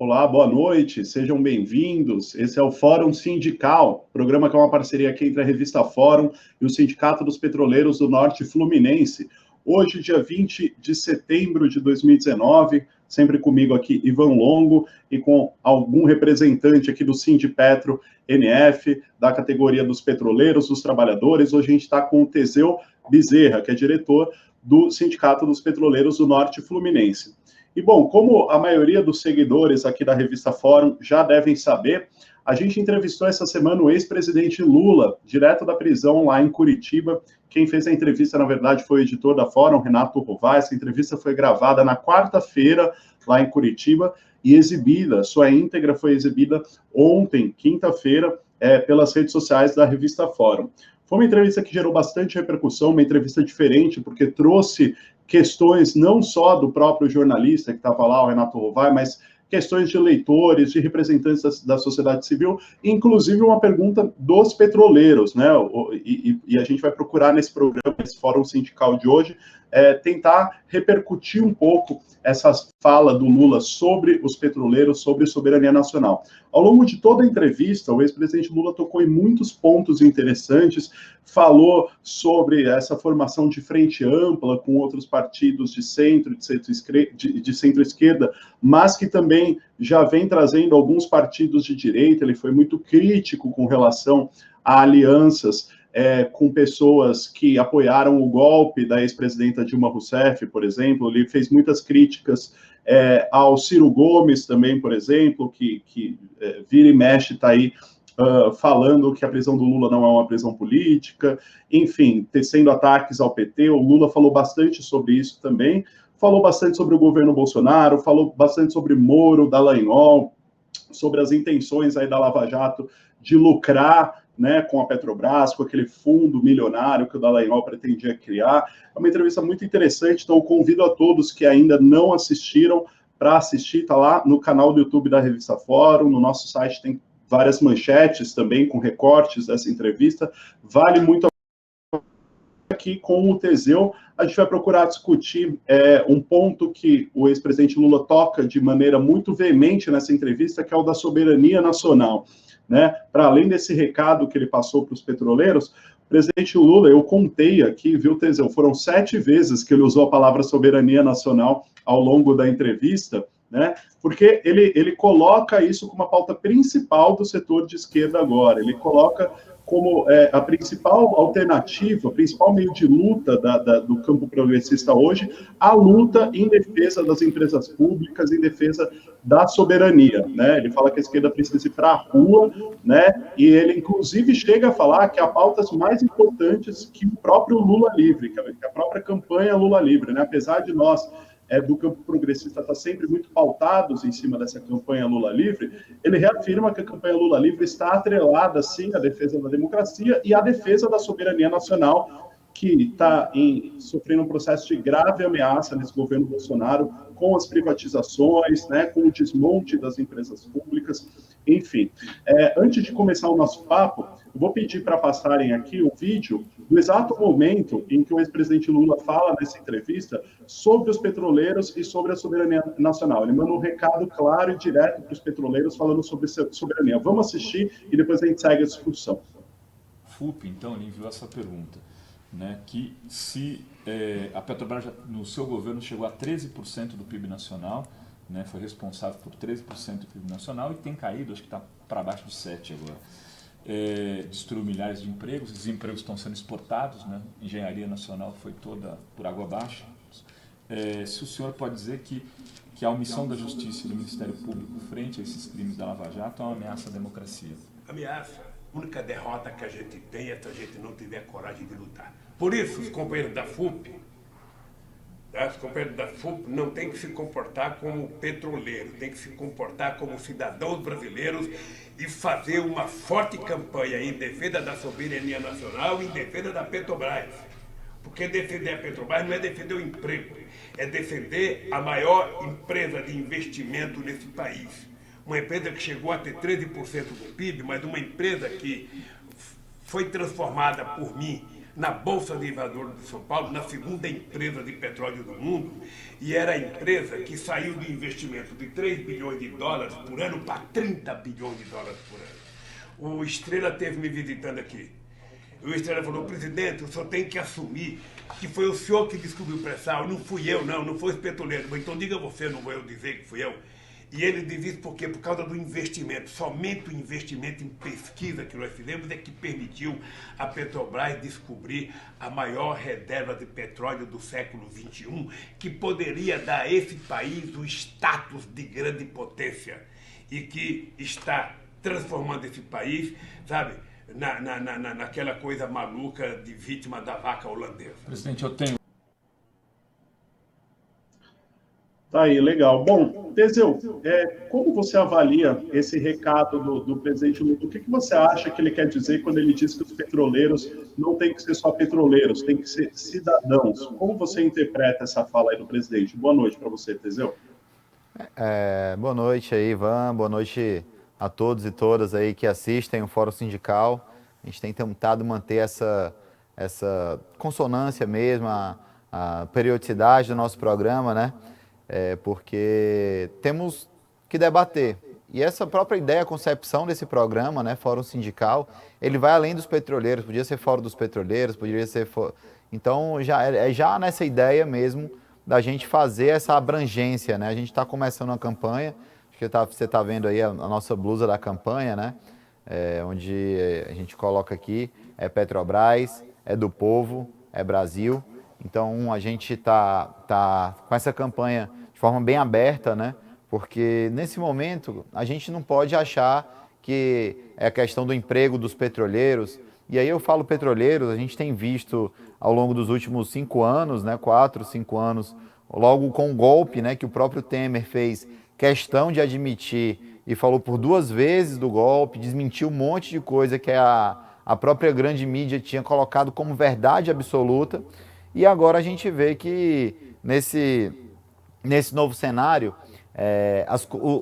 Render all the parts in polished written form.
Olá, boa noite, sejam bem-vindos. Esse é o Fórum Sindical, programa que é uma parceria aqui entre a revista Fórum e o Sindicato dos Petroleiros do Norte Fluminense. Hoje, dia 20 de setembro de 2019, sempre comigo aqui, Ivan Longo, e com algum representante aqui do Sindipetro NF, da categoria dos petroleiros, dos trabalhadores. Hoje a gente está com o Teseu Bezerra, que é diretor do Sindicato dos Petroleiros do Norte Fluminense. E, bom, como a maioria dos seguidores aqui da revista Fórum já devem saber, a gente entrevistou essa semana o ex-presidente Lula, direto da prisão lá em Curitiba. Quem fez a entrevista, na verdade, foi o editor da Fórum, Renato Rovai. Essa entrevista foi gravada na quarta-feira, lá em Curitiba, e exibida, sua íntegra foi exibida ontem, quinta-feira, pelas redes sociais da revista Fórum. Foi uma entrevista que gerou bastante repercussão, uma entrevista diferente, porque trouxe questões não só do próprio jornalista que estava lá, o Renato Rovai, mas questões de leitores, de representantes da sociedade civil, inclusive uma pergunta dos petroleiros, né? E a gente vai procurar nesse programa, nesse Fórum Sindical de hoje, tentar repercutir um pouco essa fala do Lula sobre os petroleiros, sobre soberania nacional. Ao longo de toda a entrevista, o ex-presidente Lula tocou em muitos pontos interessantes, falou sobre essa formação de frente ampla com outros partidos de centro, de centro-esquerda, mas que também já vem trazendo alguns partidos de direita. Ele foi muito crítico com relação a alianças com pessoas que apoiaram o golpe da ex-presidenta Dilma Rousseff, por exemplo. Ele fez muitas críticas ao Ciro Gomes também, por exemplo, que vira e mexe está aí falando que a prisão do Lula não é uma prisão política, enfim, tecendo ataques ao PT. O Lula falou bastante sobre isso também, falou bastante sobre o governo Bolsonaro, falou bastante sobre Moro, Dallagnol, sobre as intenções aí da Lava Jato de lucrar, né, com a Petrobras, com aquele fundo milionário que o Dallagnol pretendia criar. É uma entrevista muito interessante, então eu convido a todos que ainda não assistiram para assistir. Está lá no canal do YouTube da Revista Fórum, no nosso site tem várias manchetes também com recortes dessa entrevista. Vale muito aqui com o Teseu. A gente vai procurar discutir um ponto que o ex-presidente Lula toca de maneira muito veemente nessa entrevista, que é o da soberania nacional. Né? Para além desse recado que ele passou para os petroleiros, o presidente Lula, eu contei aqui, viu, Teseu, foram 7 vezes que ele usou a palavra soberania nacional ao longo da entrevista, né? Porque ele coloca isso como a pauta principal do setor de esquerda agora. Ele coloca como a principal alternativa, o principal meio de luta do campo progressista hoje, a luta em defesa das empresas públicas, em defesa da soberania, né? Ele fala que a esquerda precisa ir para a rua, né? E ele, inclusive, chega a falar que há pautas mais importantes que o próprio Lula Livre, que a própria campanha Lula Livre, né? Apesar de nós do campo progressista estar sempre muito pautados em cima dessa campanha Lula Livre, ele reafirma que a campanha Lula Livre está atrelada, sim, à defesa da democracia e à defesa da soberania nacional, que está sofrendo um processo de grave ameaça nesse governo Bolsonaro, com as privatizações, né, com o desmonte das empresas públicas, enfim. Antes de começar o nosso papo, eu vou pedir para passarem aqui o vídeo do exato momento em que o ex-presidente Lula fala nessa entrevista sobre os petroleiros e sobre a soberania nacional. Ele manda um recado claro e direto para os petroleiros falando sobre soberania. Vamos assistir e depois a gente segue a discussão. FUP, então, ele enviou essa pergunta, né, que se a Petrobras, no seu governo, chegou a 13% do PIB nacional, né, foi responsável por 13% do PIB nacional e tem caído, acho que está para baixo de 7% agora. Destruiu milhares de empregos, esses empregos estão sendo exportados, né? Engenharia nacional foi toda por água abaixo. Se o senhor pode dizer que a omissão da Justiça e do Ministério Público frente a esses crimes da Lava Jato é uma ameaça à democracia? Ameaça. A única derrota que a gente tem é se a gente não tiver coragem de lutar. Por isso, os companheiros da FUP, não têm que se comportar como petroleiros, têm que se comportar como cidadãos brasileiros e fazer uma forte campanha em defesa da soberania nacional e em defesa da Petrobras. Porque defender a Petrobras não é defender o emprego, é defender a maior empresa de investimento nesse país. Uma empresa que chegou a ter 13% do PIB, mas uma empresa que foi transformada por mim na Bolsa de Valores de São Paulo, na segunda empresa de petróleo do mundo, e era a empresa que saiu de investimento de 3 bilhões de dólares por ano para 30 bilhões de dólares por ano. O Estrela esteve me visitando aqui. O Estrela falou: presidente, o senhor tem que assumir que foi o senhor que descobriu o pré-sal, não fui eu, não foi os petroleiros. Mas então diga você, não vou eu dizer que fui eu. E ele diz isso por quê? Por causa do investimento. Somente o investimento em pesquisa que nós fizemos é que permitiu a Petrobras descobrir a maior reserva de petróleo do século XXI, que poderia dar a esse país o status de grande potência e que está transformando esse país, sabe, naquela coisa maluca de vítima da vaca holandesa. Presidente, eu tenho... Tá aí, legal. Bom, Teseu, como você avalia esse recado do presidente Lula? O que você acha que ele quer dizer quando ele diz que os petroleiros não têm que ser só petroleiros, têm que ser cidadãos? Como você interpreta essa fala aí do presidente? Boa noite para você, Teseu. Boa noite aí, Ivan. Boa noite a todos e todas aí que assistem o Fórum Sindical. A gente tem tentado manter essa consonância mesmo, a periodicidade do nosso programa, né? Porque temos que debater. E essa própria ideia, a concepção desse programa, né, Fórum Sindical, ele vai além dos petroleiros, podia ser Fórum dos Petroleiros, poderia ser... Então, já nessa ideia mesmo da gente fazer essa abrangência, né? A gente está começando uma campanha, acho que você está vendo aí a nossa blusa da campanha, né? Onde a gente coloca aqui, Petrobras, é do povo, é Brasil. Então, a gente tá com essa campanha de forma bem aberta, né? Porque, nesse momento, a gente não pode achar que é a questão do emprego dos petroleiros. E aí eu falo petroleiros, a gente tem visto ao longo dos últimos 5 anos, né? 4, 5 anos, logo com o golpe, né? Que o próprio Temer fez questão de admitir e falou por 2 vezes do golpe, desmentiu um monte de coisa que a própria grande mídia tinha colocado como verdade absoluta. E agora a gente vê que nesse novo cenário,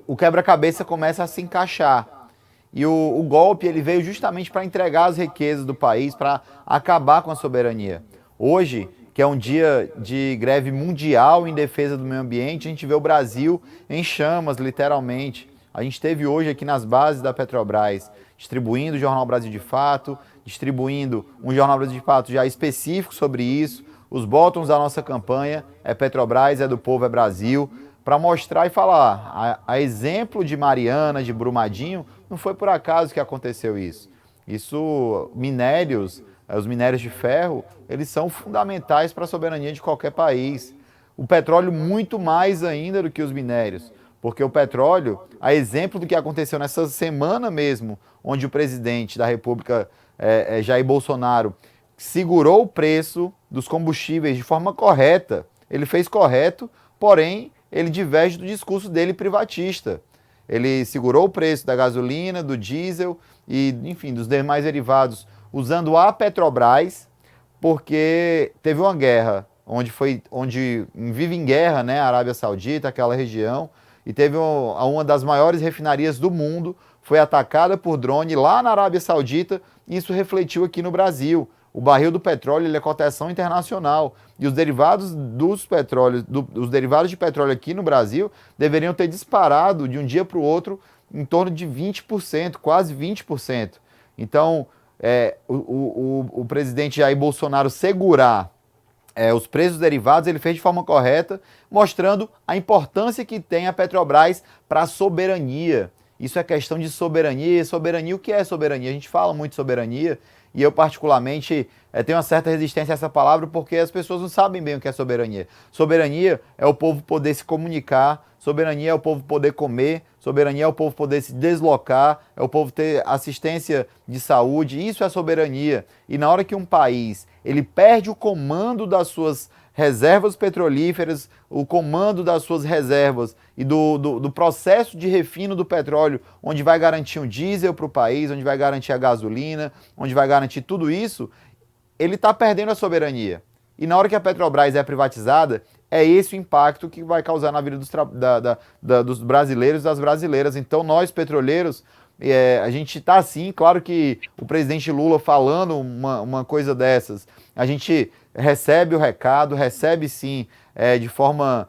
o quebra-cabeça começa a se encaixar. E o golpe ele veio justamente para entregar as riquezas do país, para acabar com a soberania. Hoje, que é um dia de greve mundial em defesa do meio ambiente, a gente vê o Brasil em chamas, literalmente. A gente teve hoje aqui nas bases da Petrobras, distribuindo o Jornal Brasil de Fato, distribuindo um Jornal Brasil de Fato já específico sobre isso. Os botões da nossa campanha é Petrobras, é do povo, é Brasil, para mostrar e falar, a exemplo de Mariana, de Brumadinho, não foi por acaso que aconteceu isso. Isso, os minérios de ferro, eles são fundamentais para a soberania de qualquer país. O petróleo muito mais ainda do que os minérios, porque o petróleo, a exemplo do que aconteceu nessa semana mesmo, onde o presidente da República, Jair Bolsonaro, segurou o preço dos combustíveis de forma correta. Ele fez correto, porém, ele diverge do discurso dele privatista. Ele segurou o preço da gasolina, do diesel e, enfim, dos demais derivados, usando a Petrobras, porque teve uma guerra, onde vive em guerra, né, a Arábia Saudita, aquela região, e teve uma das maiores refinarias do mundo, foi atacada por drone lá na Arábia Saudita, e isso refletiu aqui no Brasil. O barril do petróleo ele é cotação internacional e os derivados os derivados de petróleo aqui no Brasil deveriam ter disparado de um dia para o outro em torno de 20%, quase 20%. Então, o presidente Jair Bolsonaro segurar os preços derivados, ele fez de forma correta, mostrando a importância que tem a Petrobras para a soberania. Isso é questão de soberania. Soberania, o que é soberania? A gente fala muito de soberania, e eu, particularmente, tenho uma certa resistência a essa palavra porque as pessoas não sabem bem o que é soberania. Soberania é o povo poder se comunicar, soberania é o povo poder comer, soberania é o povo poder se deslocar, é o povo ter assistência de saúde, isso é soberania. E na hora que um país ele perde o comando das suas reservas petrolíferas, o comando das suas reservas e do processo de refino do petróleo, onde vai garantir um diesel para o país, onde vai garantir a gasolina, onde vai garantir tudo isso, ele está perdendo a soberania. E na hora que a Petrobras é privatizada, é esse o impacto que vai causar na vida dos brasileiros e das brasileiras. Então nós, petroleiros, A gente está assim, claro que o presidente Lula falando uma coisa dessas, a gente recebe o recado, recebe sim, de forma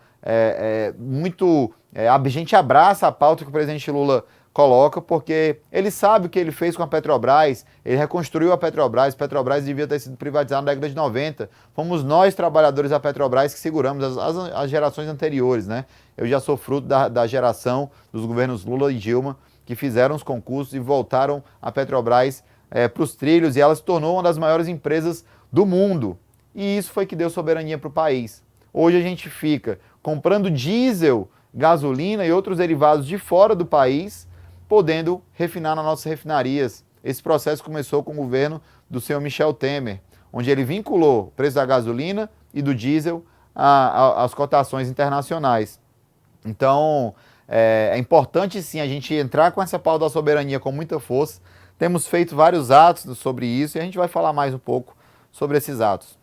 muito... a gente abraça a pauta que o presidente Lula coloca, porque ele sabe o que ele fez com a Petrobras, ele reconstruiu a Petrobras devia ter sido privatizada na década de 90, fomos nós, trabalhadores da Petrobras, que seguramos as gerações anteriores, né? Eu já sou fruto da geração dos governos Lula e Dilma, que fizeram os concursos e voltaram a Petrobras para os trilhos, e ela se tornou uma das maiores empresas do mundo. E isso foi que deu soberania para o país. Hoje a gente fica comprando diesel, gasolina e outros derivados de fora do país, podendo refinar nas nossas refinarias. Esse processo começou com o governo do senhor Michel Temer, onde ele vinculou o preço da gasolina e do diesel às cotações internacionais. Então, é importante sim a gente entrar com essa pauta da soberania com muita força. Temos feito vários atos sobre isso e a gente vai falar mais um pouco sobre esses atos.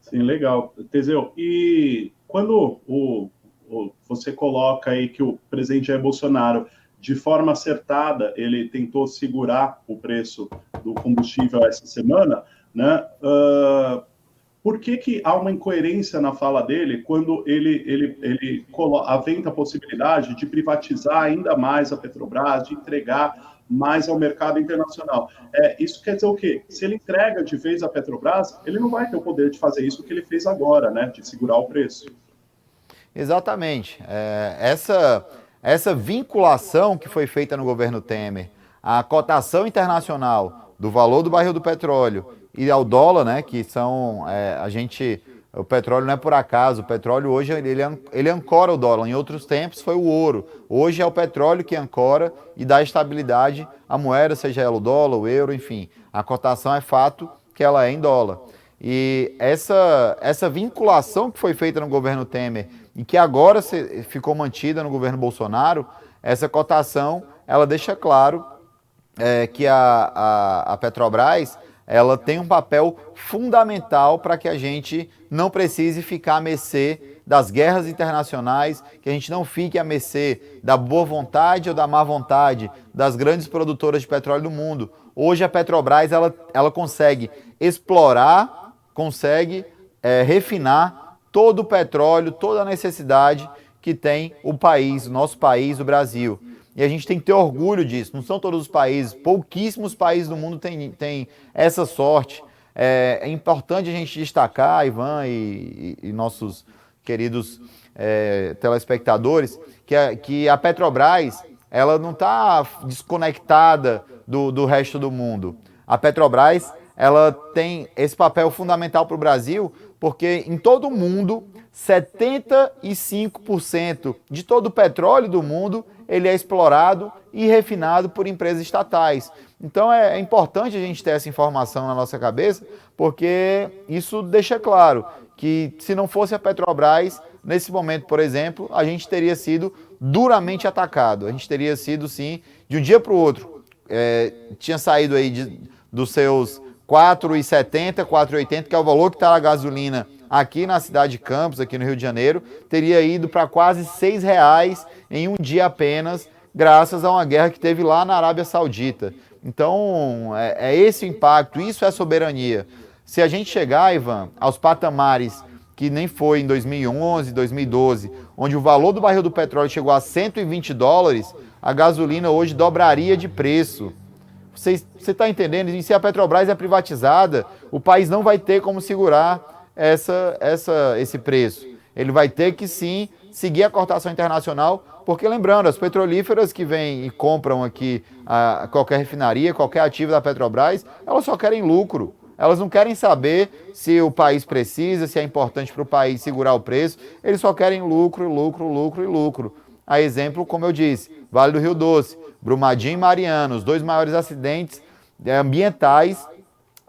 Sim, legal. Teseu, e quando você coloca aí que o presidente Jair Bolsonaro, de forma acertada, ele tentou segurar o preço do combustível essa semana, né? Por que há uma incoerência na fala dele quando ele aventa a possibilidade de privatizar ainda mais a Petrobras, de entregar mais ao mercado internacional? Isso quer dizer o quê? Se ele entrega de vez a Petrobras, ele não vai ter o poder de fazer isso que ele fez agora, né? De segurar o preço. Exatamente. Essa vinculação que foi feita no governo Temer, a cotação internacional do valor do barril do petróleo e ao dólar, né, que são, o petróleo não é por acaso, o petróleo hoje ele ancora o dólar, em outros tempos foi o ouro, hoje é o petróleo que ancora e dá estabilidade à moeda, seja ela o dólar, o euro, enfim, a cotação é fato que ela é em dólar. E essa vinculação que foi feita no governo Temer e que agora ficou mantida no governo Bolsonaro, essa cotação, ela deixa claro que a Petrobras, ela tem um papel fundamental para que a gente não precise ficar à mercê das guerras internacionais, que a gente não fique à mercê da boa vontade ou da má vontade das grandes produtoras de petróleo do mundo. Hoje a Petrobras ela consegue explorar, consegue refinar todo o petróleo, toda a necessidade que tem o país, o nosso país, o Brasil. E a gente tem que ter orgulho disso. Não são todos os países, pouquíssimos países do mundo têm essa sorte. É importante a gente destacar, Ivan e nossos queridos telespectadores, que a Petrobras ela não está desconectada do resto do mundo. A Petrobras ela tem esse papel fundamental para o Brasil, porque em todo o mundo, 75% de todo o petróleo do mundo ele é explorado e refinado por empresas estatais. Então é importante a gente ter essa informação na nossa cabeça, porque isso deixa claro que se não fosse a Petrobras, nesse momento, por exemplo, a gente teria sido duramente atacado. A gente teria sido, sim, de um dia para o outro. Tinha saído aí dos seus R$4,70, R$4,80, que é o valor que está a gasolina aqui na cidade de Campos, aqui no Rio de Janeiro, teria ido para quase R$6 em um dia apenas, graças a uma guerra que teve lá na Arábia Saudita. Então, esse o impacto, isso é soberania. Se a gente chegar, Ivan, aos patamares que nem foi em 2011, 2012, onde o valor do barril do petróleo chegou a $120, a gasolina hoje dobraria de preço. Você está entendendo? E se a Petrobras é privatizada, o país não vai ter como segurar esse preço. Ele vai ter que, sim, seguir a cotação internacional, porque, lembrando, as petrolíferas que vêm e compram aqui qualquer refinaria, qualquer ativo da Petrobras, elas só querem lucro. Elas não querem saber se o país precisa, se é importante para o país segurar o preço. Eles só querem lucro, lucro, lucro e lucro. A exemplo, como eu disse, Vale do Rio Doce, Brumadinho e Mariana, os dois maiores acidentes ambientais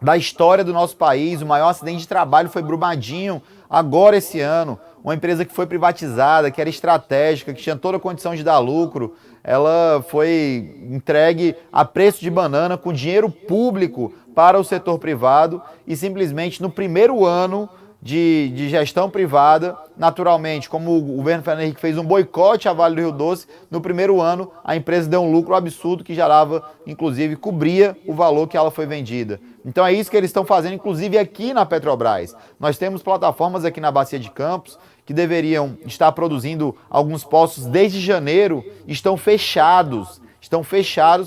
da história do nosso país. O maior acidente de trabalho foi Brumadinho, agora esse ano. Uma empresa que foi privatizada, que era estratégica, que tinha toda a condição de dar lucro. Ela foi entregue a preço de banana com dinheiro público para o setor privado e simplesmente no primeiro ano de gestão privada. Naturalmente, como o governo Fernando Henrique fez um boicote à Vale do Rio Doce, no primeiro ano a empresa deu um lucro absurdo que já dava, inclusive, cobria o valor que ela foi vendida. Então é isso que eles estão fazendo, inclusive aqui na Petrobras. Nós temos plataformas aqui na Bacia de Campos que deveriam estar produzindo alguns poços desde janeiro, estão fechados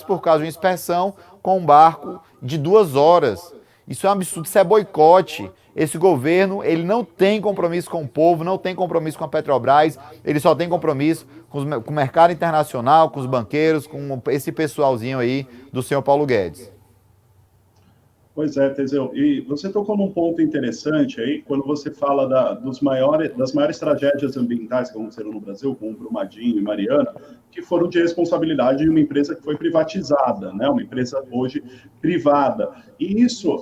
por causa de uma inspeção com um barco de 2 horas. Isso é um absurdo, isso é boicote. Esse governo, ele não tem compromisso com o povo, não tem compromisso com a Petrobras, ele só tem compromisso com o mercado internacional, com os banqueiros, com esse pessoalzinho aí do senhor Paulo Guedes. Pois é, Teseu, e você tocou num ponto interessante aí, quando você fala das maiores tragédias ambientais que aconteceram no Brasil, como Brumadinho e Mariana, que foram de responsabilidade de uma empresa que foi privatizada, né? Uma empresa hoje privada. E isso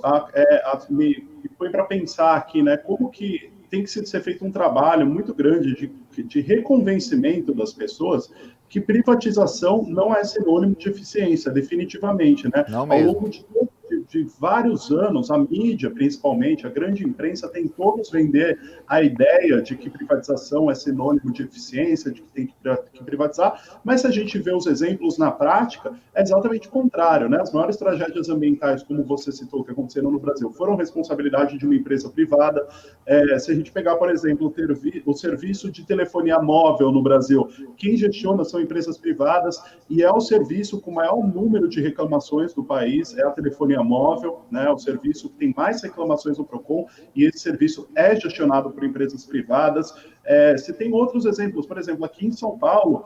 me põe para pensar aqui, né? Como que tem que ser feito um trabalho muito grande de reconvencimento das pessoas que privatização não é sinônimo de eficiência, definitivamente, né? Não mesmo. Ao longo de vários anos, a mídia, principalmente, a grande imprensa, tentou nos vender a ideia de que privatização é sinônimo de eficiência, de que tem que privatizar, mas se a gente vê os exemplos na prática, é exatamente o contrário, né? As maiores tragédias ambientais, como você citou, que aconteceram no Brasil, foram responsabilidade de uma empresa privada. Se a gente pegar, por exemplo, o serviço de telefonia móvel no Brasil, quem gestiona são empresas privadas e é o serviço com o maior número de reclamações do país, é a telefonia móvel, né, o serviço que tem mais reclamações no PROCON, e esse serviço é gestionado por empresas privadas. Se tem outros exemplos, por exemplo, aqui em São Paulo,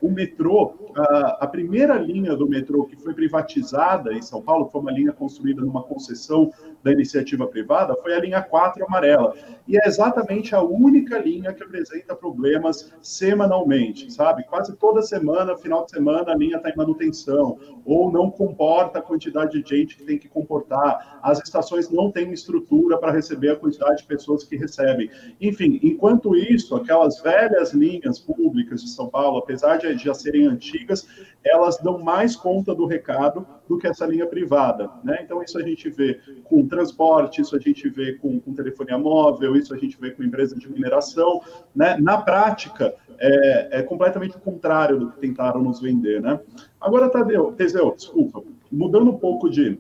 o metrô, a primeira linha do metrô que foi privatizada em São Paulo, foi uma linha construída numa concessão da iniciativa privada, foi a linha 4 amarela. E é exatamente a única linha que apresenta problemas semanalmente, sabe? Quase toda semana, final de semana, a linha está em manutenção, ou não comporta a quantidade de gente que tem que comportar. As estações não têm estrutura para receber a quantidade de pessoas que recebem. Enfim, enquanto isso, aquelas velhas linhas públicas de São Paulo, apesar de já serem antigas, elas dão mais conta do recado do que essa linha privada, né? Então, isso a gente vê com transporte, isso a gente vê com telefonia móvel, isso a gente vê com empresa de mineração, né? Na prática, é completamente o contrário do que tentaram nos vender, né? Agora, Teseu, desculpa, mudando um pouco de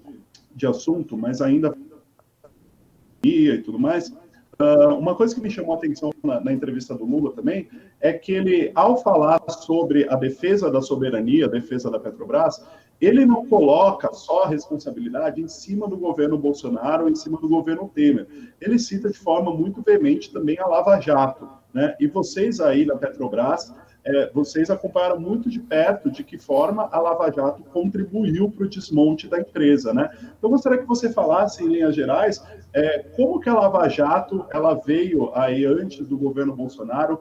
assunto, mas ainda e tudo mais, uma coisa que me chamou a atenção na entrevista do Lula também é que ele, ao falar sobre a defesa da soberania, a defesa da Petrobras, ele não coloca só a responsabilidade em cima do governo Bolsonaro, em cima do governo Temer. Ele cita de forma muito veemente também a Lava Jato, né? E vocês aí na Petrobras, vocês acompanharam muito de perto de que forma a Lava Jato contribuiu para o desmonte da empresa, né? Então, gostaria que você falasse, em linhas gerais, como que a Lava Jato ela veio aí antes do governo Bolsonaro,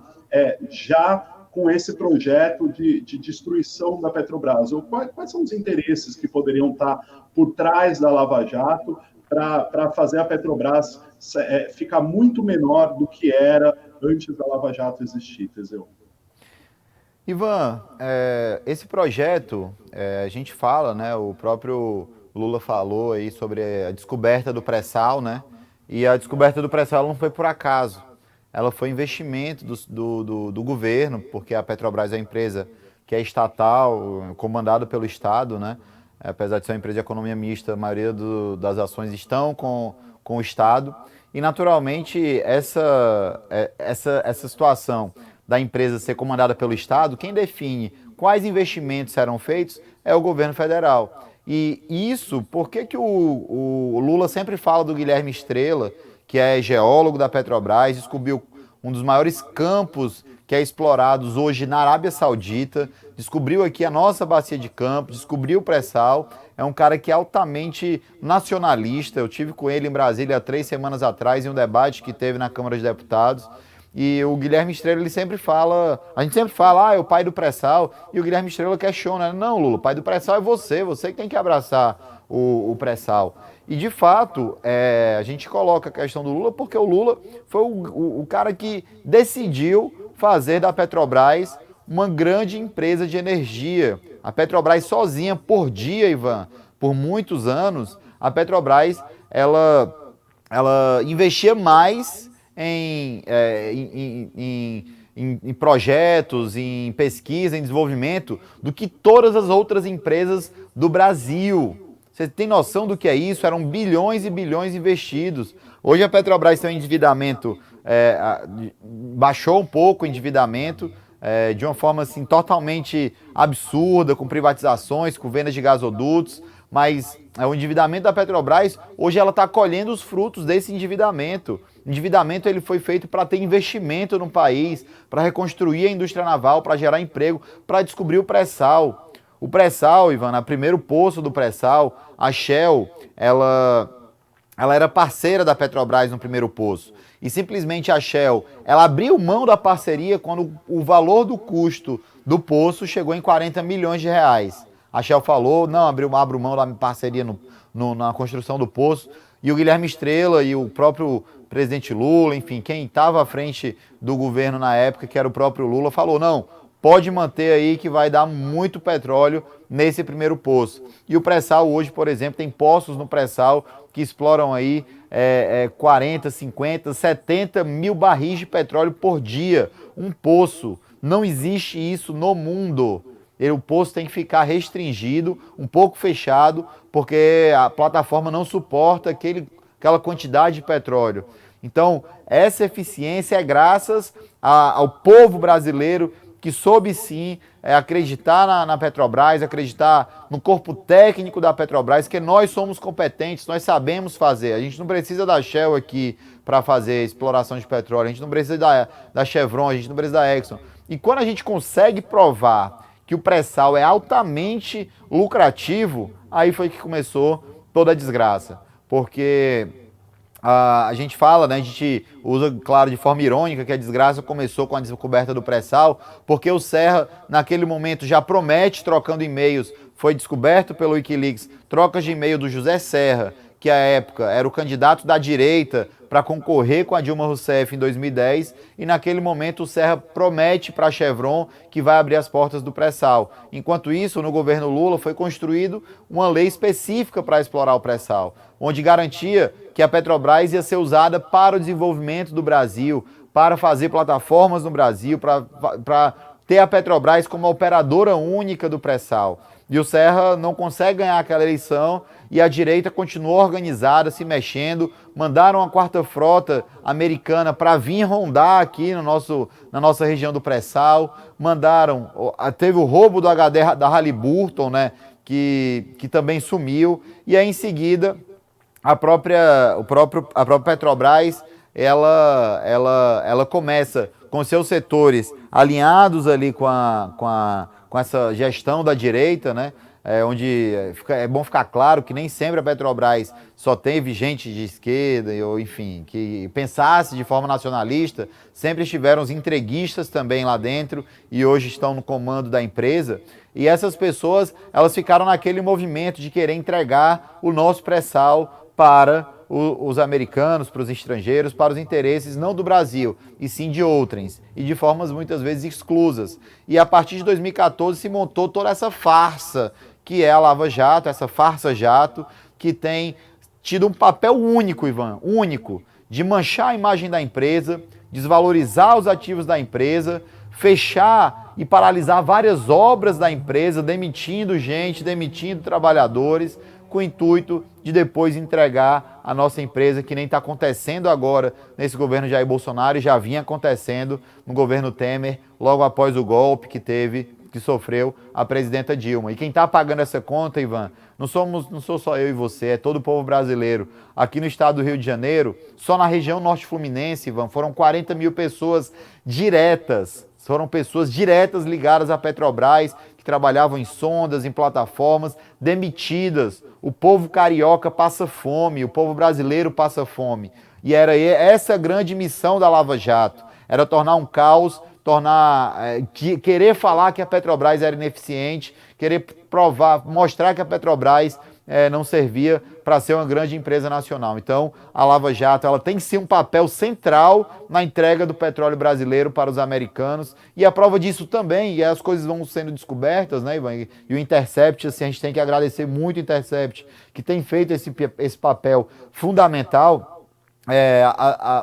já com esse projeto de destruição da Petrobras? Ou quais são os interesses que poderiam estar por trás da Lava Jato para fazer a Petrobras ficar muito menor do que era antes da Lava Jato existir, Teseu? Ivan, esse projeto, a gente fala, né, o próprio Lula falou aí sobre a descoberta do pré-sal, né, e a descoberta do pré-sal não foi por acaso, ela foi investimento do governo, porque a Petrobras é uma empresa que é estatal, comandada pelo Estado, né, apesar de ser uma empresa de economia mista, a maioria das ações estão com o Estado, e naturalmente essa situação da empresa ser comandada pelo Estado, quem define quais investimentos serão feitos é o governo federal. E isso, por que o Lula sempre fala do Guilherme Estrela, que é geólogo da Petrobras, descobriu um dos maiores campos que é explorados hoje na Arábia Saudita, descobriu aqui a nossa Bacia de Campos, descobriu o pré-sal, é um cara que é altamente nacionalista. Eu tive com ele em Brasília há 3 semanas atrás, em um debate que teve na Câmara de Deputados. E o Guilherme Estrela, ele sempre fala, a gente sempre fala, é o pai do pré-sal, e o Guilherme Estrela questiona, não, Lula, o pai do pré-sal é você que tem que abraçar o pré-sal. E, de fato, a gente coloca a questão do Lula porque o Lula foi o cara que decidiu fazer da Petrobras uma grande empresa de energia. A Petrobras sozinha, por dia, Ivan, por muitos anos, a Petrobras, ela investia mais em projetos, em pesquisa, em desenvolvimento, do que todas as outras empresas do Brasil. Você tem noção do que é isso? Eram bilhões e bilhões investidos. Hoje a Petrobras tem um endividamento, baixou um pouco o endividamento, de uma forma assim, totalmente absurda, com privatizações, com vendas de gasodutos, mas o endividamento da Petrobras, hoje ela está colhendo os frutos desse endividamento. O endividamento ele foi feito para ter investimento no país, para reconstruir a indústria naval, para gerar emprego, para descobrir o pré-sal. O pré-sal, Ivan, no primeiro poço do pré-sal, a Shell, ela era parceira da Petrobras no primeiro poço. E simplesmente a Shell, ela abriu mão da parceria quando o valor do custo do poço chegou em 40 milhões de reais. A Shell falou, não, abro mão da parceria na construção do poço. E o Guilherme Estrela e o próprio presidente Lula, enfim, quem estava à frente do governo na época, que era o próprio Lula, falou, não, pode manter aí que vai dar muito petróleo nesse primeiro poço. E o pré-sal hoje, por exemplo, tem poços no pré-sal que exploram aí 40, 50, 70 mil barris de petróleo por dia. Um poço. Não existe isso no mundo. O poço tem que ficar restringido, um pouco fechado, porque a plataforma não suporta aquela quantidade de petróleo. Então, essa eficiência é graças ao povo brasileiro que soube sim acreditar na Petrobras, acreditar no corpo técnico da Petrobras, que nós somos competentes, nós sabemos fazer. A gente não precisa da Shell aqui para fazer exploração de petróleo, a gente não precisa da Chevron, a gente não precisa da Exxon. E quando a gente consegue provar que o pré-sal é altamente lucrativo, aí foi que começou toda a desgraça. Porque a gente fala, né, a gente usa, claro, de forma irônica, que a desgraça começou com a descoberta do pré-sal, porque o Serra, naquele momento, já promete, trocando e-mails, foi descoberto pelo Wikileaks, trocas de e-mail do José Serra, que à época era o candidato da direita para concorrer com a Dilma Rousseff em 2010, e naquele momento o Serra promete para a Chevron que vai abrir as portas do pré-sal. Enquanto isso, no governo Lula foi construído uma lei específica para explorar o pré-sal, onde garantia que a Petrobras ia ser usada para o desenvolvimento do Brasil, para fazer plataformas no Brasil, para ter a Petrobras como a operadora única do pré-sal. E o Serra não consegue ganhar aquela eleição e a direita continuou organizada, se mexendo, mandaram a quarta frota americana para vir rondar aqui na nossa região do pré-sal, teve o roubo do HD da Halliburton, né, que também sumiu, e aí em seguida a própria Petrobras, ela começa com seus setores alinhados ali com essa gestão da direita, né? Onde é bom ficar claro que nem sempre a Petrobras só teve gente de esquerda, ou enfim, que pensasse de forma nacionalista, sempre estiveram os entreguistas também lá dentro e hoje estão no comando da empresa. E essas pessoas, elas ficaram naquele movimento de querer entregar o nosso pré-sal para os americanos, para os estrangeiros, para os interesses não do Brasil, e sim de outrens, e de formas muitas vezes exclusas. E a partir de 2014 se montou toda essa farsa, que é a Lava Jato, essa farsa jato, que tem tido um papel único, Ivan, único, de manchar a imagem da empresa, desvalorizar os ativos da empresa, fechar e paralisar várias obras da empresa, demitindo gente, demitindo trabalhadores, com o intuito de depois entregar a nossa empresa, que nem está acontecendo agora nesse governo Jair Bolsonaro, e já vinha acontecendo no governo Temer, logo após o golpe que sofreu a presidenta Dilma. E quem está pagando essa conta, Ivan, não sou só eu e você, é todo o povo brasileiro. Aqui no estado do Rio de Janeiro, só na região norte fluminense, Ivan, foram 40 mil pessoas diretas, ligadas à Petrobras, que trabalhavam em sondas, em plataformas, demitidas. O povo carioca passa fome, o povo brasileiro passa fome. E era essa a grande missão da Lava Jato, era tornar um caos, querer falar que a Petrobras era ineficiente, querer mostrar que a Petrobras não servia para ser uma grande empresa nacional. Então, a Lava Jato, ela tem que ser um papel central na entrega do petróleo brasileiro para os americanos, e a prova disso também, e as coisas vão sendo descobertas, né, Ivan? E o Intercept, assim, a gente tem que agradecer muito o Intercept, que tem feito esse papel fundamental.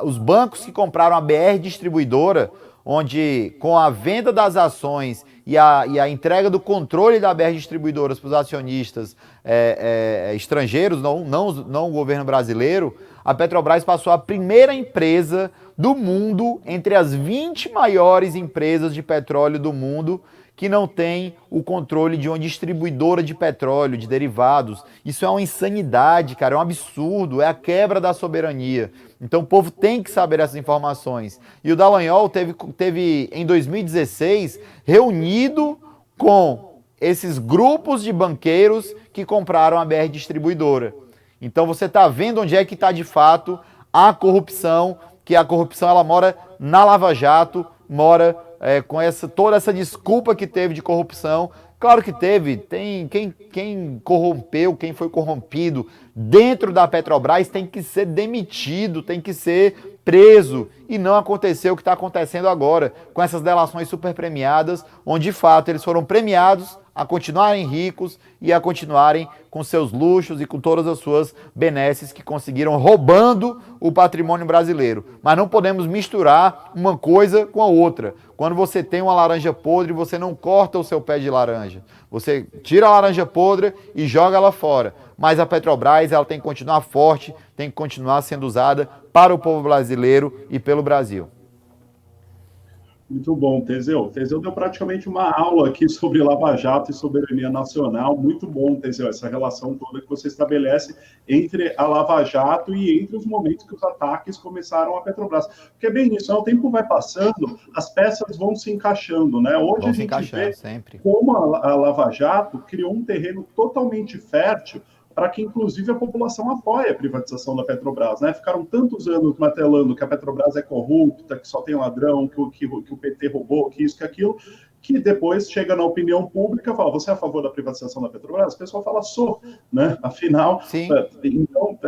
os bancos que compraram a BR Distribuidora, onde com a venda das ações e a entrega do controle da BR Distribuidoras para os acionistas estrangeiros, não o governo brasileiro, a Petrobras passou a primeira empresa do mundo, entre as 20 maiores empresas de petróleo do mundo, que não tem o controle de uma distribuidora de petróleo, de derivados. Isso é uma insanidade, cara, é um absurdo, é a quebra da soberania. Então o povo tem que saber essas informações. E o Dallagnol teve em 2016, reunido com esses grupos de banqueiros que compraram a BR Distribuidora. Então você está vendo onde é que está de fato a corrupção, que a corrupção ela mora na Lava Jato, mora com toda essa desculpa que teve de corrupção. Claro que teve, tem quem corrompeu, quem foi corrompido dentro da Petrobras tem que ser demitido, tem que ser preso. E não aconteceu o que está acontecendo agora, com essas delações super premiadas, onde de fato eles foram premiados a continuarem ricos e a continuarem com seus luxos e com todas as suas benesses que conseguiram roubando o patrimônio brasileiro. Mas não podemos misturar uma coisa com a outra. Quando você tem uma laranja podre, você não corta o seu pé de laranja. Você tira a laranja podre e joga ela fora. Mas a Petrobras ela tem que continuar forte, tem que continuar sendo usada para o povo brasileiro e pelo Brasil. Muito bom, Teseu. Teseu deu praticamente uma aula aqui sobre Lava Jato e soberania nacional. Muito bom, Teseu, essa relação toda que você estabelece entre a Lava Jato e entre os momentos que os ataques começaram a Petrobras. Porque é bem isso, o tempo vai passando, as peças vão se encaixando, né? Hoje a gente vê sempre como a Lava Jato criou um terreno totalmente fértil para que, inclusive, a população apoie a privatização da Petrobras, né? Ficaram tantos anos martelando que a Petrobras é corrupta, que só tem ladrão, que o PT roubou, que isso, que aquilo, que depois chega na opinião pública e fala, você é a favor da privatização da Petrobras? O pessoal fala, sou, né? Afinal, então,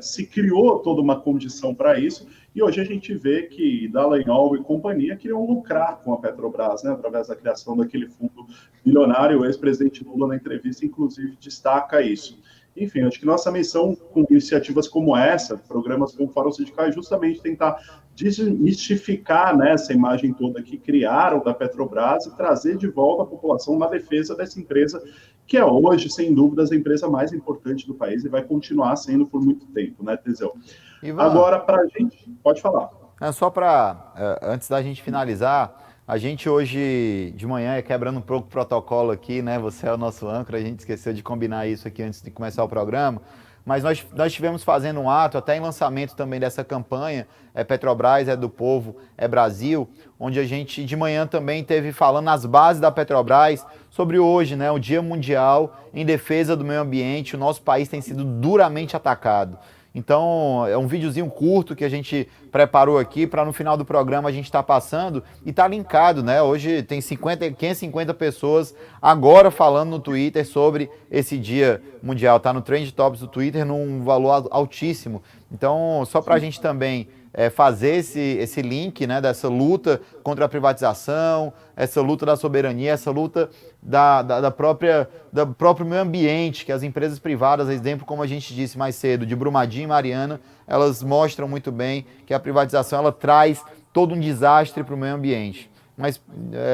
se criou toda uma condição para isso, e hoje a gente vê que Dallagnol e companhia queriam lucrar com a Petrobras, né? Através da criação daquele fundo bilionário. O ex-presidente Lula, na entrevista, inclusive, destaca isso. Enfim, acho que nossa missão com iniciativas como essa, programas como o Fórum Sindical, é justamente tentar desmistificar, né, essa imagem toda que criaram da Petrobras e trazer de volta à população uma defesa dessa empresa, que é hoje, sem dúvidas, a empresa mais importante do país e vai continuar sendo por muito tempo, né, Teseu? Ivan, agora, para a gente... Pode falar. Só para, antes da gente finalizar... A gente hoje de manhã, quebrando um pouco o protocolo aqui, né? Você é o nosso âncora, a gente esqueceu de combinar isso aqui antes de começar o programa, mas nós estivemos fazendo um ato, até em lançamento também dessa campanha, Petrobras é do povo, é Brasil, onde a gente de manhã também teve falando nas bases da Petrobras sobre hoje, né? O Dia Mundial em Defesa do Meio Ambiente. O nosso país tem sido duramente atacado. Então, é um videozinho curto que a gente preparou aqui para no final do programa a gente estar passando e está linkado, né? Hoje tem 550 pessoas agora falando no Twitter sobre esse Dia Mundial. Está no Trend Topics do Twitter num valor altíssimo. Então, só para a gente também fazer esse link, né, dessa luta contra a privatização, essa luta da soberania, essa luta do próprio meio ambiente, que as empresas privadas, exemplo, como a gente disse mais cedo, de Brumadinho e Mariana, elas mostram muito bem que a privatização ela traz todo um desastre para o meio ambiente. Mas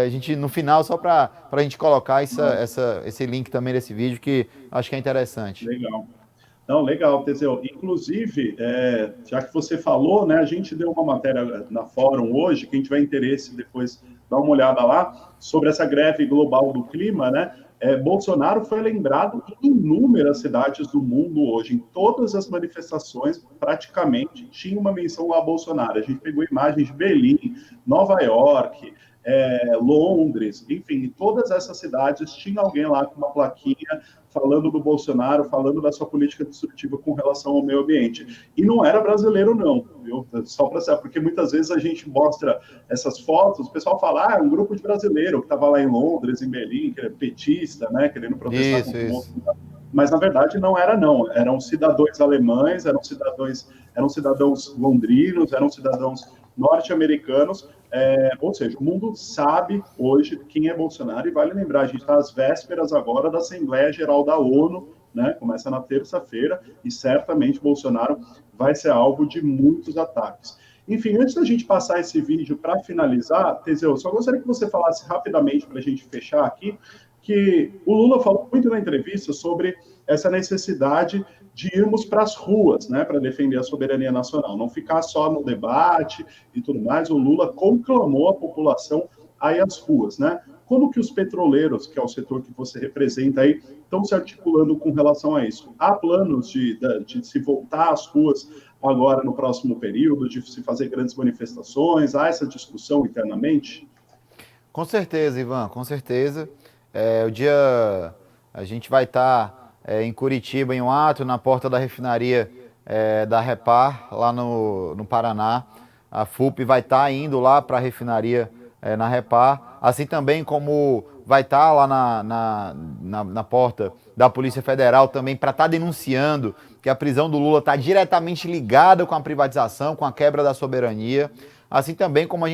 a gente, no final, só para a gente colocar esse link também desse vídeo, que acho que é interessante. Legal. Não, legal, Teseu. Inclusive, já que você falou, né, a gente deu uma matéria na Fórum hoje, quem tiver interesse depois dá uma olhada lá, sobre essa greve global do clima, né? Bolsonaro foi lembrado em inúmeras cidades do mundo hoje, em todas as manifestações, praticamente, tinha uma menção a Bolsonaro. A gente pegou imagens de Berlim, Nova York, Londres, enfim, em todas essas cidades tinha alguém lá com uma plaquinha falando do Bolsonaro, falando da sua política destrutiva com relação ao meio ambiente. E não era brasileiro, não, viu? Só para saber, porque muitas vezes a gente mostra essas fotos, o pessoal fala, é um grupo de brasileiro que estava lá em Londres, em Berlim, que era petista, né, querendo protestar contra o Bolsonaro. Mas, na verdade, não era, não. Eram cidadãos alemães, eram cidadãos londrinos, eram cidadãos norte-americanos, ou seja, o mundo sabe hoje quem é Bolsonaro, e vale lembrar, a gente está às vésperas agora da Assembleia Geral da ONU, né? Começa na terça-feira, e certamente Bolsonaro vai ser alvo de muitos ataques. Enfim, antes da gente passar esse vídeo para finalizar, Teseu, só gostaria que você falasse rapidamente para a gente fechar aqui, que o Lula falou muito na entrevista sobre essa necessidade de irmos para as ruas, né, para defender a soberania nacional, não ficar só no debate e tudo mais. O Lula conclamou a população a ir às ruas, né? Como que os petroleiros, que é o setor que você representa aí, estão se articulando com relação a isso? Há planos de se voltar às ruas agora no próximo período, de se fazer grandes manifestações? Há essa discussão internamente? Com certeza, Ivan, com certeza. A gente vai estar em Curitiba em um ato na porta da refinaria da Repar, lá no Paraná. A FUP vai estar indo lá para a refinaria na Repar, assim também como vai estar lá na porta da Polícia Federal também para estar denunciando que a prisão do Lula está diretamente ligada com a privatização, com a quebra da soberania. Assim também como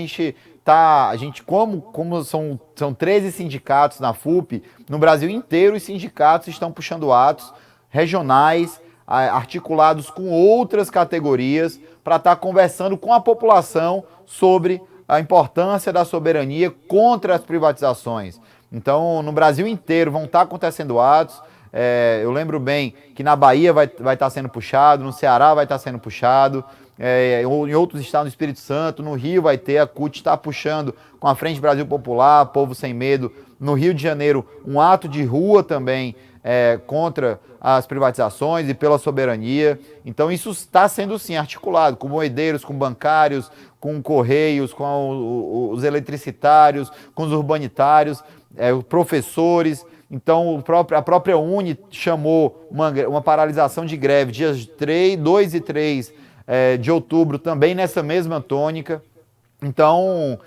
como são 13 sindicatos na FUP, no Brasil inteiro os sindicatos estão puxando atos regionais, articulados com outras categorias, para estar conversando com a população sobre a importância da soberania contra as privatizações. Então, no Brasil inteiro vão estar acontecendo atos. Eu lembro bem que na Bahia vai estar sendo puxado, no Ceará vai estar sendo puxado, em outros estados do Espírito Santo, no Rio vai ter, a CUT está puxando com a Frente Brasil Popular, Povo Sem Medo. No Rio de Janeiro, um ato de rua também contra as privatizações e pela soberania. Então isso está sendo sim articulado com moedeiros, com bancários, com correios, com os eletricitários, com os urbanitários, professores. Então a própria Uni chamou uma paralisação de greve dias 2 e 3 de outubro, também nessa mesma tônica. Então,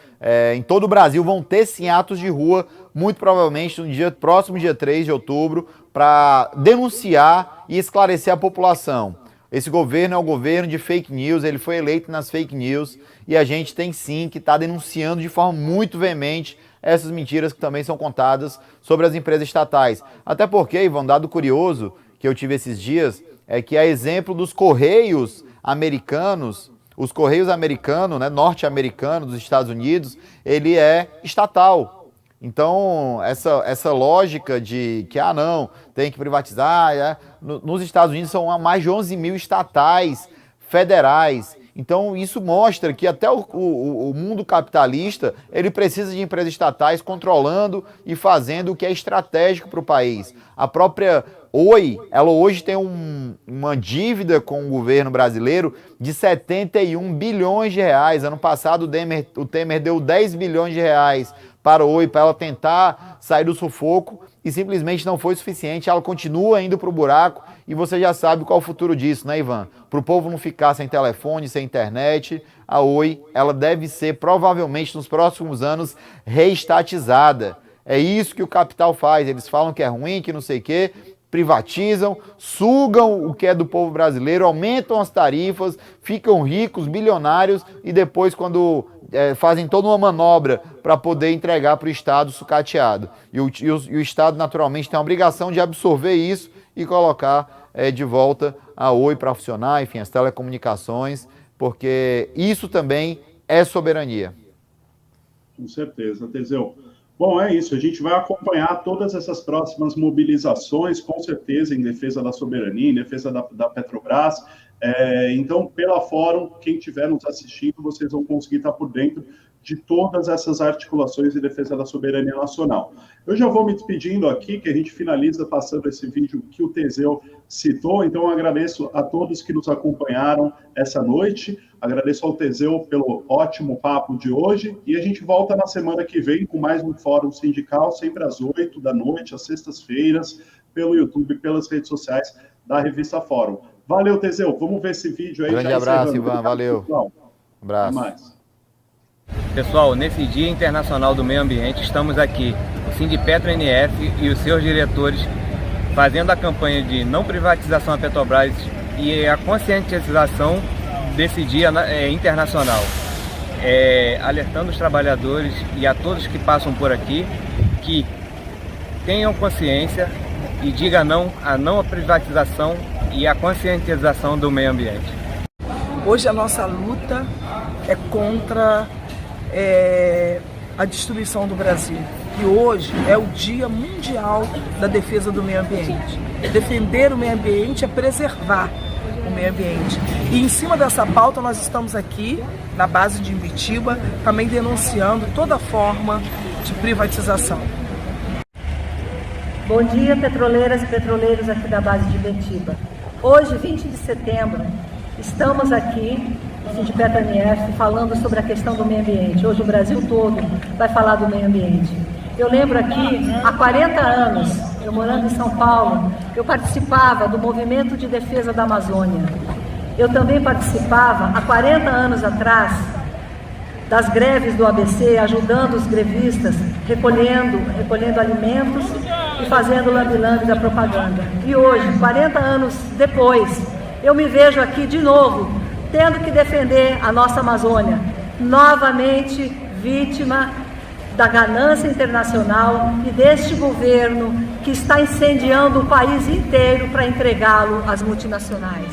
em todo o Brasil vão ter sim atos de rua, muito provavelmente no próximo dia 3 de outubro, para denunciar e esclarecer a população. Esse governo é um governo de fake news, ele foi eleito nas fake news, e a gente tem sim que estar denunciando de forma muito veemente essas mentiras que também são contadas sobre as empresas estatais. Até porque, Ivan, um dado curioso que eu tive esses dias, é que a exemplo dos Correios americanos, os Correios americanos, né, norte-americanos dos Estados Unidos, ele é estatal. Então, essa lógica de que, não, tem que privatizar, nos Estados Unidos são mais de 11 mil estatais federais. Então, isso mostra que até o mundo capitalista, ele precisa de empresas estatais controlando e fazendo o que é estratégico para o país. A própria Oi, ela hoje tem uma dívida com o governo brasileiro de 71 bilhões de reais. Ano passado o Temer deu 10 bilhões de reais para a Oi, para ela tentar sair do sufoco, e simplesmente não foi suficiente. Ela continua indo para o buraco, e você já sabe qual é o futuro disso, né, Ivan? Para o povo não ficar sem telefone, sem internet, a Oi, ela deve ser provavelmente nos próximos anos reestatizada. É isso que o capital faz. Eles falam que é ruim, que não sei o quê, privatizam, sugam o que é do povo brasileiro, aumentam as tarifas, ficam ricos, bilionários, e depois, quando fazem toda uma manobra para poder entregar para o Estado sucateado. E o Estado, naturalmente, tem a obrigação de absorver isso e colocar de volta a Oi para funcionar, enfim, as telecomunicações, porque isso também é soberania. Com certeza, Teseu. Bom, é isso. A gente vai acompanhar todas essas próximas mobilizações, com certeza, em defesa da soberania, em defesa da Petrobras. Então, pela Fórum, quem estiver nos assistindo, vocês vão conseguir estar por dentro de todas essas articulações em defesa da soberania nacional. Eu já vou me despedindo aqui, que a gente finaliza passando esse vídeo que o Teseu citou. Então, eu agradeço a todos que nos acompanharam essa noite. Agradeço ao Teseu pelo ótimo papo de hoje. E a gente volta na semana que vem com mais um Fórum Sindical, sempre às 8 da noite, às sextas-feiras, pelo YouTube e pelas redes sociais da Revista Fórum. Valeu, Teseu. Vamos ver esse vídeo aí. Grande abraço, Ivan. Valeu. Abraço. Até mais. Pessoal, nesse Dia Internacional do Meio Ambiente, estamos aqui, o Sindipetro NF e os seus diretores, fazendo a campanha de não privatização da Petrobras e a conscientização desse Dia internacional. Alertando os trabalhadores e a todos que passam por aqui que tenham consciência e digam não à privatização e à conscientização do meio ambiente. Hoje a nossa luta é contra a destruição do Brasil. E hoje é o Dia Mundial da Defesa do Meio Ambiente. Defender o meio ambiente é preservar o meio ambiente. E em cima dessa pauta nós estamos aqui na base de Imbitiba, também denunciando toda forma de privatização. Bom dia, petroleiras e petroleiros aqui da base de Imbitiba. Hoje, 20 de setembro, estamos aqui no Sindipetra NF falando sobre a questão do meio ambiente. Hoje o Brasil todo vai falar do meio ambiente. Eu lembro aqui, há 40 anos, eu morando em São Paulo, eu participava do movimento de defesa da Amazônia. Eu também participava, há 40 anos atrás, das greves do ABC, ajudando os grevistas, recolhendo alimentos e fazendo lambe-lambe da propaganda. E hoje, 40 anos depois, eu me vejo aqui de novo, tendo que defender a nossa Amazônia, novamente vítima da ganância internacional e deste governo que está incendiando o país inteiro para entregá-lo às multinacionais.